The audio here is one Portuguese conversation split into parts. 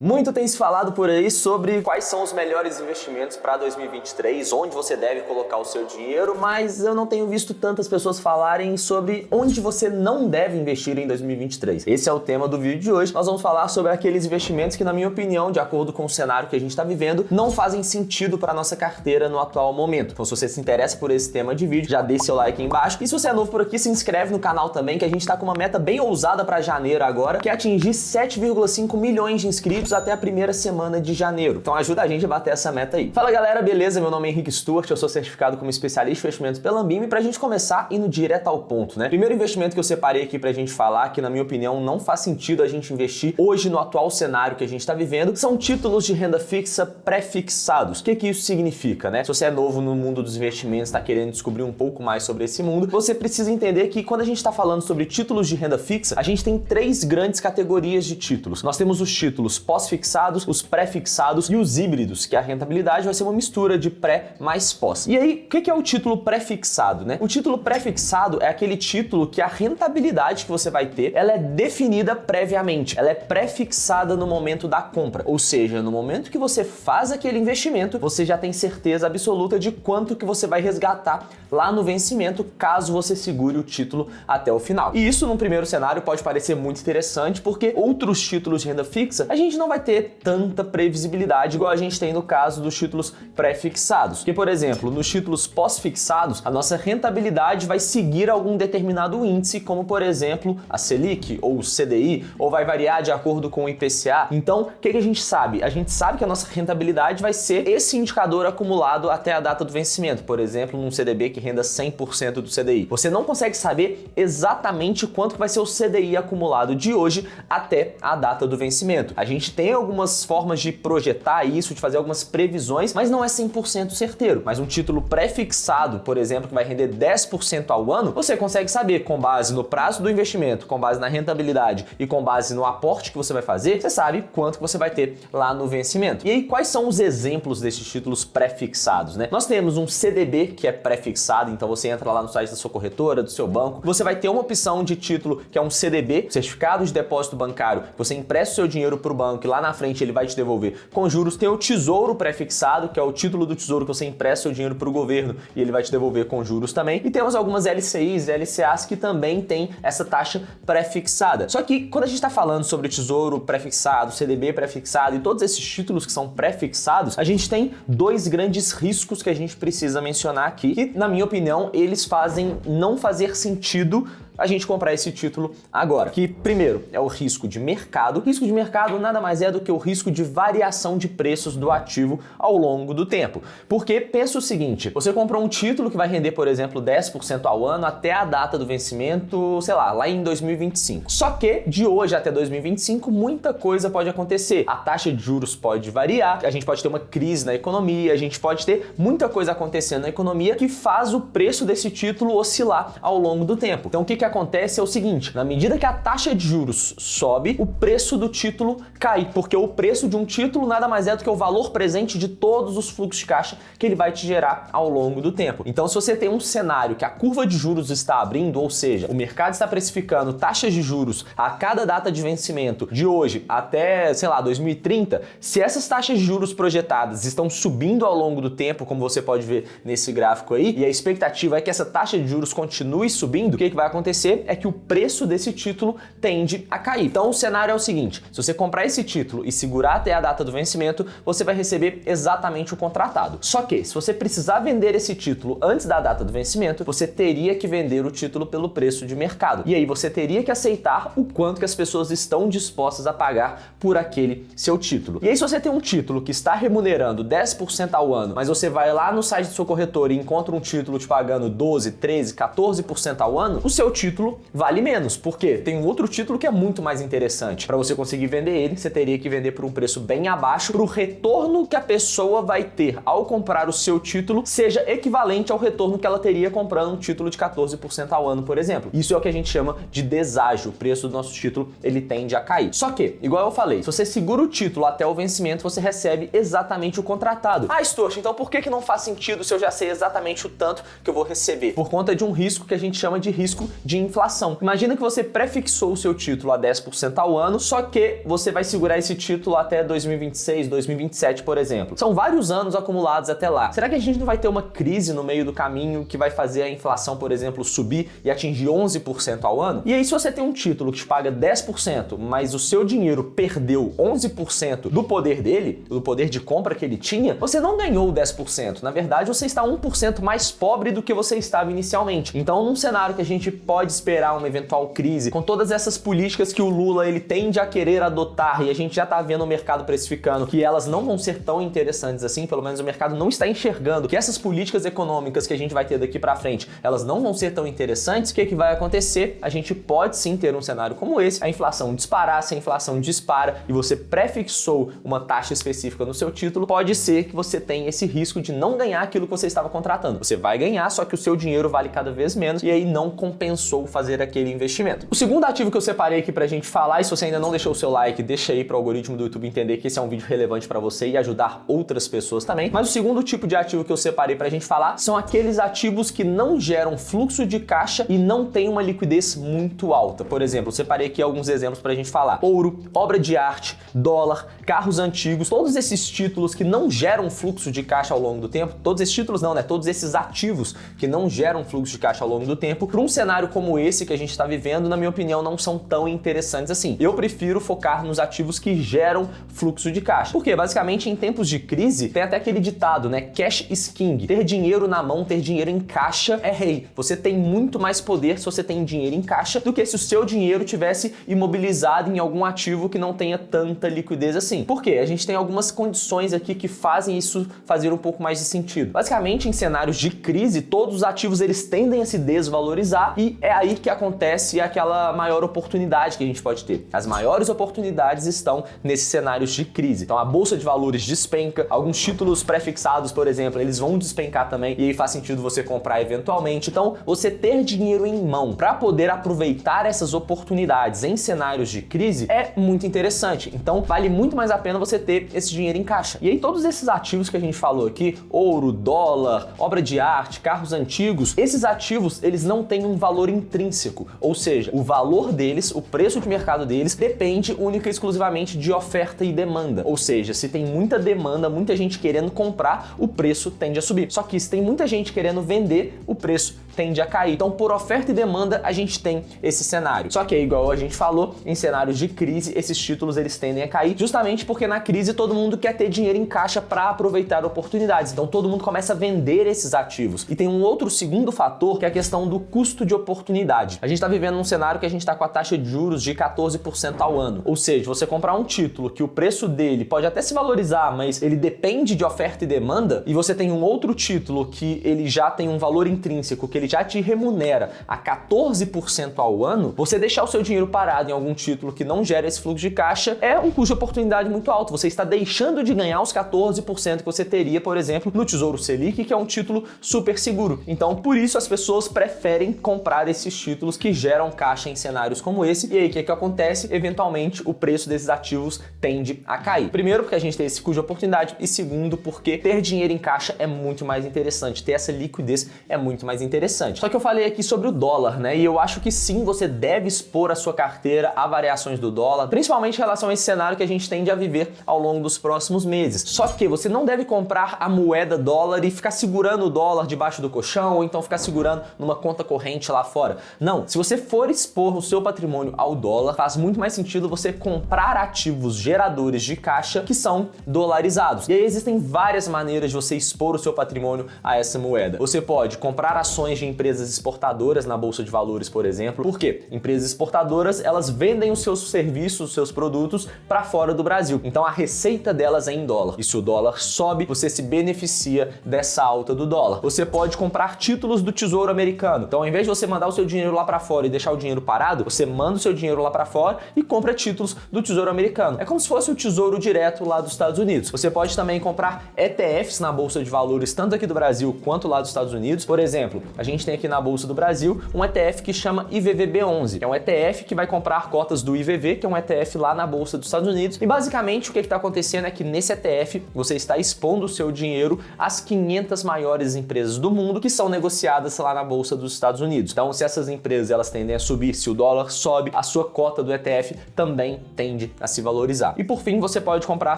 Muito tem se falado por aí sobre quais são os melhores investimentos para 2023, onde você deve colocar o seu dinheiro, mas eu não tenho visto tantas pessoas falarem sobre onde você não deve investir em 2023. Esse é o tema do vídeo de hoje. Nós vamos falar sobre aqueles investimentos que, na minha opinião, de acordo com o cenário que a gente está vivendo, não fazem sentido para a nossa carteira no atual momento. Então, se você se interessa por esse tema de vídeo, já deixe seu like aí embaixo. E se você é novo por aqui, se inscreve no canal também, que a gente está com uma meta bem ousada para janeiro agora, que é atingir 7,5 milhões de inscritos até a primeira semana de janeiro. Então ajuda a gente a bater essa meta aí. Fala galera, beleza? Meu nome é Henrique Stuart, eu sou certificado como especialista em investimentos pela Ambima e pra gente começar indo direto ao ponto, né? Primeiro investimento que eu separei aqui pra gente falar, que na minha opinião não faz sentido a gente investir hoje no atual cenário que a gente tá vivendo, são títulos de renda fixa pré-fixados. O que isso significa, né? Se você é novo no mundo dos investimentos, tá querendo descobrir um pouco mais sobre esse mundo, você precisa entender que quando a gente tá falando sobre títulos de renda fixa, a gente tem três grandes categorias de títulos. Nós temos os títulos pós-fixados, os pré-fixados e os híbridos, que a rentabilidade vai ser uma mistura de pré mais pós. E aí, o que é o título pré-fixado, né? O título pré-fixado é aquele título que a rentabilidade que você vai ter, ela é definida previamente, ela é pré-fixada no momento da compra, ou seja, no momento que você faz aquele investimento, você já tem certeza absoluta de quanto que você vai resgatar lá no vencimento, caso você segure o título até o final. E isso, num primeiro cenário, pode parecer muito interessante, porque outros títulos de renda fixa, a gente não vai ter tanta previsibilidade igual a gente tem no caso dos títulos pré-fixados. Porque, por exemplo, nos títulos pós-fixados, a nossa rentabilidade vai seguir algum determinado índice, como por exemplo a Selic ou o CDI, ou vai variar de acordo com o IPCA. Então, o que a gente sabe? A gente sabe que a nossa rentabilidade vai ser esse indicador acumulado até a data do vencimento, por exemplo, num CDB que renda 100% do CDI. Você não consegue saber exatamente quanto vai ser o CDI acumulado de hoje até a data do vencimento. A gente tem algumas formas de projetar isso, de fazer algumas previsões, mas não é 100% certeiro. Mas um título pré-fixado, por exemplo, que vai render 10% ao ano, você consegue saber com base no prazo do investimento, com base na rentabilidade e com base no aporte que você vai fazer, você sabe quanto que você vai ter lá no vencimento. E aí, quais são os exemplos desses títulos pré-fixados, né? Nós temos um CDB que é pré-fixado, então você entra lá no site da sua corretora, do seu banco, você vai ter uma opção de título que é um CDB, Certificado de Depósito Bancário, você empresta o seu dinheiro para o banco e lá na frente ele vai te devolver com juros. Tem o Tesouro Pré-Fixado, que é o título do Tesouro que você empresta seu dinheiro para o governo e ele vai te devolver com juros também. E temos algumas LCIs e LCAs que também tem essa taxa pré-fixada. Só que quando a gente está falando sobre Tesouro Pré-Fixado, CDB Pré-Fixado e todos esses títulos que são pré-fixados, a gente tem dois grandes riscos que a gente precisa mencionar aqui, que na minha opinião eles fazem não fazer sentido a gente comprar esse título agora. Que primeiro é o risco de mercado. O risco de mercado nada mais é do que o risco de variação de preços do ativo ao longo do tempo. Porque pensa o seguinte, você comprou um título que vai render, por exemplo, 10% ao ano até a data do vencimento, sei lá em 2025. Só que de hoje até 2025 muita coisa pode acontecer. A taxa de juros pode variar, a gente pode ter uma crise na economia, a gente pode ter muita coisa acontecendo na economia que faz o preço desse título oscilar ao longo do tempo. Então o que acontece é o seguinte, na medida que a taxa de juros sobe, o preço do título cai, porque o preço de um título nada mais é do que o valor presente de todos os fluxos de caixa que ele vai te gerar ao longo do tempo. Então, se você tem um cenário que a curva de juros está abrindo, ou seja, o mercado está precificando taxas de juros a cada data de vencimento de hoje até, 2030, se essas taxas de juros projetadas estão subindo ao longo do tempo, como você pode ver nesse gráfico aí, e a expectativa é que essa taxa de juros continue subindo, o que vai acontecer é que o preço desse título tende a cair. Então o cenário é o seguinte, se você comprar esse título e segurar até a data do vencimento, você vai receber exatamente o contratado. Só que se você precisar vender esse título antes da data do vencimento, você teria que vender o título pelo preço de mercado. E aí você teria que aceitar o quanto que as pessoas estão dispostas a pagar por aquele seu título. E aí se você tem um título que está remunerando 10% ao ano, mas você vai lá no site do seu corretor e encontra um título te pagando 12, 13, 14% ao ano, o seu título vale menos, porque tem um outro título que é muito mais interessante. Para você conseguir vender ele, você teria que vender por um preço bem abaixo para o retorno que a pessoa vai ter ao comprar o seu título seja equivalente ao retorno que ela teria comprando um título de 14% ao ano, por exemplo. Isso é o que a gente chama de deságio. O preço do nosso título, ele tende a cair. Só que, igual eu falei, se você segura o título até o vencimento, você recebe exatamente o contratado. Ah, Stuart, então por que não faz sentido se eu já sei exatamente o tanto que eu vou receber? Por conta de um risco que a gente chama de risco de inflação. Imagina que você prefixou o seu título a 10% ao ano, só que você vai segurar esse título até 2026, 2027, por exemplo. São vários anos acumulados até lá. Será que a gente não vai ter uma crise no meio do caminho que vai fazer a inflação, por exemplo, subir e atingir 11% ao ano? E aí, se você tem um título que te paga 10%, mas o seu dinheiro perdeu 11% do poder dele, do poder de compra que ele tinha, você não ganhou 10%. Na verdade, você está 1% mais pobre do que você estava inicialmente. Então, num cenário que a gente pode esperar uma eventual crise, com todas essas políticas que o Lula ele tende a querer adotar, e a gente já está vendo o mercado precificando que elas não vão ser tão interessantes assim, pelo menos o mercado não está enxergando que essas políticas econômicas que a gente vai ter daqui para frente, elas não vão ser tão interessantes. O que vai acontecer? A gente pode sim ter um cenário como esse, a inflação disparar. Se a inflação dispara e você prefixou uma taxa específica no seu título, pode ser que você tenha esse risco de não ganhar aquilo que você estava contratando. Você vai ganhar, só que o seu dinheiro vale cada vez menos e aí não compensou fazer aquele investimento. O segundo ativo que eu separei aqui pra gente falar, e se você ainda não deixou o seu like, deixa aí para o algoritmo do YouTube entender que esse é um vídeo relevante para você e ajudar outras pessoas também. Mas o segundo tipo de ativo que eu separei pra gente falar são aqueles ativos que não geram fluxo de caixa e não têm uma liquidez muito alta. Por exemplo, eu separei aqui alguns exemplos pra gente falar: ouro, obra de arte, dólar, carros antigos, todos esses títulos que não geram fluxo de caixa ao longo do tempo, todos esses títulos não, né? Todos esses ativos que não geram fluxo de caixa ao longo do tempo, para um cenário como esse que a gente está vivendo, na minha opinião, não são tão interessantes assim. Eu prefiro focar nos ativos que geram fluxo de caixa. Porque, basicamente, em tempos de crise, tem até aquele ditado, né? Cash is king. Ter dinheiro na mão, ter dinheiro em caixa é rei. Você tem muito mais poder se você tem dinheiro em caixa do que se o seu dinheiro tivesse imobilizado em algum ativo que não tenha tanta liquidez assim. Por quê? A gente tem algumas condições aqui que fazem isso fazer um pouco mais de sentido. Basicamente, em cenários de crise, todos os ativos eles tendem a se desvalorizar e é aí que acontece aquela maior oportunidade que a gente pode ter. As maiores oportunidades estão nesses cenários de crise. Então, a bolsa de valores despenca, alguns títulos prefixados, por exemplo, eles vão despencar também e aí faz sentido você comprar eventualmente. Então, você ter dinheiro em mão para poder aproveitar essas oportunidades em cenários de crise é muito interessante. Então, vale muito mais a pena você ter esse dinheiro em caixa. E aí, todos esses ativos que a gente falou aqui, ouro, dólar, obra de arte, carros antigos, esses ativos, eles não têm um valor intrínseco, ou seja, o valor deles, o preço de mercado deles, depende única e exclusivamente de oferta e demanda. Ou seja, se tem muita demanda, muita gente querendo comprar, o preço tende a subir. Só que se tem muita gente querendo vender, o preço tende a cair. Então, por oferta e demanda, a gente tem esse cenário. Só que é igual a gente falou, em cenários de crise, esses títulos eles tendem a cair, justamente porque na crise todo mundo quer ter dinheiro em caixa para aproveitar oportunidades. Então, todo mundo começa a vender esses ativos. E tem um outro segundo fator, que é a questão do custo de oportunidade. A gente está vivendo num cenário que a gente está com a taxa de juros de 14% ao ano. Ou seja, você comprar um título que o preço dele pode até se valorizar, mas ele depende de oferta e demanda, e você tem um outro título que ele já tem um valor intrínseco, que ele já te remunera a 14% ao ano, você deixar o seu dinheiro parado em algum título que não gera esse fluxo de caixa é um custo de oportunidade muito alto. Você está deixando de ganhar os 14% que você teria, por exemplo, no Tesouro Selic, que é um título super seguro. Então, por isso as pessoas preferem comprar esses títulos que geram caixa em cenários como esse. E aí, o que acontece? Eventualmente, o preço desses ativos tende a cair. Primeiro, porque a gente tem esse custo de oportunidade, e segundo, porque ter dinheiro em caixa é muito mais interessante, ter essa liquidez é muito mais interessante. Só que eu falei aqui sobre o dólar, né? E eu acho que sim, você deve expor a sua carteira a variações do dólar, principalmente em relação a esse cenário que a gente tende a viver ao longo dos próximos meses. Só que você não deve comprar a moeda dólar e ficar segurando o dólar debaixo do colchão, ou então ficar segurando numa conta corrente lá fora. Não, se você for expor o seu patrimônio ao dólar, faz muito mais sentido você comprar ativos geradores de caixa que são dolarizados. E aí existem várias maneiras de você expor o seu patrimônio a essa moeda. Você pode comprar ações de empresas exportadoras na bolsa de valores, por exemplo. Por quê? Empresas exportadoras, elas vendem os seus serviços, os seus produtos para fora do Brasil. Então a receita delas é em dólar. E se o dólar sobe, você se beneficia dessa alta do dólar. Você pode comprar títulos do Tesouro Americano. Então, ao invés de você mandar o seu dinheiro lá para fora e deixar o dinheiro parado, você manda o seu dinheiro lá para fora e compra títulos do Tesouro Americano. É como se fosse o Tesouro Direto lá dos Estados Unidos. Você pode também comprar ETFs na bolsa de valores, tanto aqui do Brasil quanto lá dos Estados Unidos. Por exemplo, a gente tem aqui na Bolsa do Brasil um ETF que chama IVVB11, que é um ETF que vai comprar cotas do IVV, que é um ETF lá na Bolsa dos Estados Unidos. E basicamente o que está acontecendo é que nesse ETF você está expondo o seu dinheiro às 500 maiores empresas do mundo que são negociadas lá na Bolsa dos Estados Unidos. Então, se essas empresas elas tendem a subir, se o dólar sobe, a sua cota do ETF também tende a se valorizar. E por fim, você pode comprar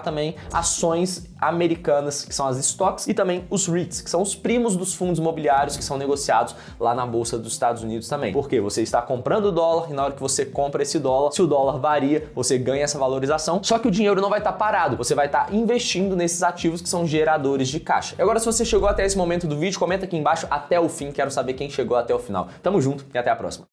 também ações americanas, que são as stocks, e também os REITs, que são os primos dos fundos imobiliários que são negociados lá na Bolsa dos Estados Unidos também. Porque você está comprando o dólar e na hora que você compra esse dólar, se o dólar varia, você ganha essa valorização, só que o dinheiro não vai estar parado, você vai estar investindo nesses ativos que são geradores de caixa. E agora, se você chegou até esse momento do vídeo, comenta aqui embaixo até o fim, quero saber quem chegou até o final. Tamo junto e até a próxima.